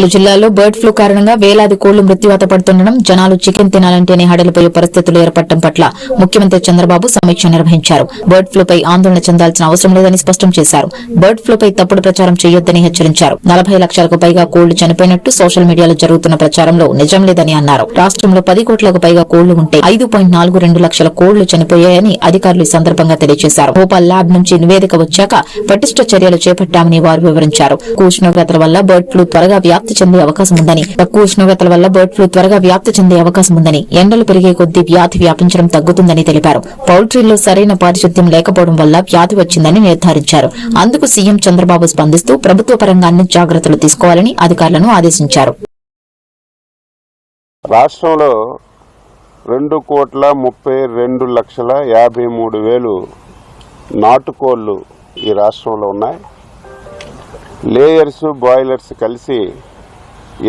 పలు జిల్లాల్లో bird flu కారణంగా వేలాది కోళ్లు మృత్యువాత పడుతుండడం, జనాలు చికెన్ తినాలంటేనే హడలిపోయే పరిస్థితులు ఏర్పడటం పట్ల ముఖ్యమంత్రి చంద్రబాబు సమీక్ష నిర్వహించారు. బర్డ్ ఫ్లూపై ఆందోళన చెందాల్సిన అవసరం లేదని స్పష్టం చేశారు. బర్డ్ ఫ్లూపై తప్పుడు ప్రచారం చేయొద్దని హెచ్చరించారు. 40 లక్షలకు పైగా కోళ్లు చనిపోయినట్టు సోషల్ మీడియాలో జరుగుతున్న ప్రచారంలో నిజం లేదని అన్నారు. రాష్ట్రంలో 10 కోట్లకు పైగా కోళ్లు ఉంటే 5.42 లక్షల కోళ్లు చనిపోయాయని అధికారులు ఈ సందర్భంగా తెలియజేశారు. భోపాల్ ల్యాబ్ నుంచి నివేదిక వచ్చాక పటిష్ట చర్యలు చేపట్టామని వారు వివరించారు. ఉష్ణోగ్రతల వల్ల బర్డ్ ఫ్లూ త్వరగా వ్యాప్తి చెందే అవకాశం ఉందని, తక్కువ ఉష్ణోగ్రతల వల్ల బర్డ్ ఫ్లూ త్వరగా వ్యాప్తి చెందే అవకాశం ఉందని, ఎండలు పెరిగే కొద్దీ వ్యాధి వ్యాపించడం తగ్గుతుందని తెలిపారు. పౌల్ట్రీలో సరైన పారిశుద్ధ్యం లేకపోవడం వల్ల వ్యాధి వచ్చిందని నిర్ధారించారు. అందుకు సీఎం చంద్రబాబు స్పందిస్తూ ప్రభుత్వ పరంగా అన్ని జాగ్రత్తలు తీసుకోవాలని అధికారులను ఆదేశించారు. రాష్ట్రంలో 2,32,53,000 నాటుకోళ్లు ఈ రాష్ట్రంలో ఉన్నాయి. లేయర్స్, బాయిలర్స్ కలిసి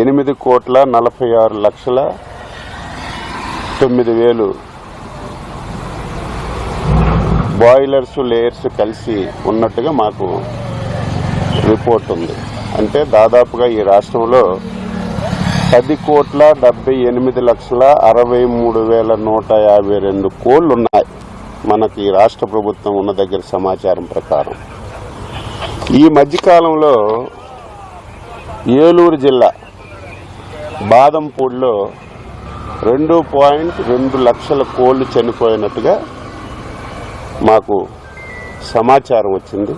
8,46,09,000 బాయిలర్స్, లేయర్స్ కలిసి ఉన్నట్టుగా మాకు రిపోర్ట్ ఉంది. అంటే దాదాపుగా ఈ రాష్ట్రంలో 10,78,63,152 కోళ్లు ఉన్నాయి. మనకి రాష్ట్ర ప్రభుత్వం ఉన్న దగ్గర సమాచారం ప్రకారం ఈ మధ్యకాలంలో ఏలూరు జిల్లా బాదంపూడిలో 2.2 లక్షల కోళ్లు చనిపోయినట్టుగా మాకు సమాచారం వచ్చింది.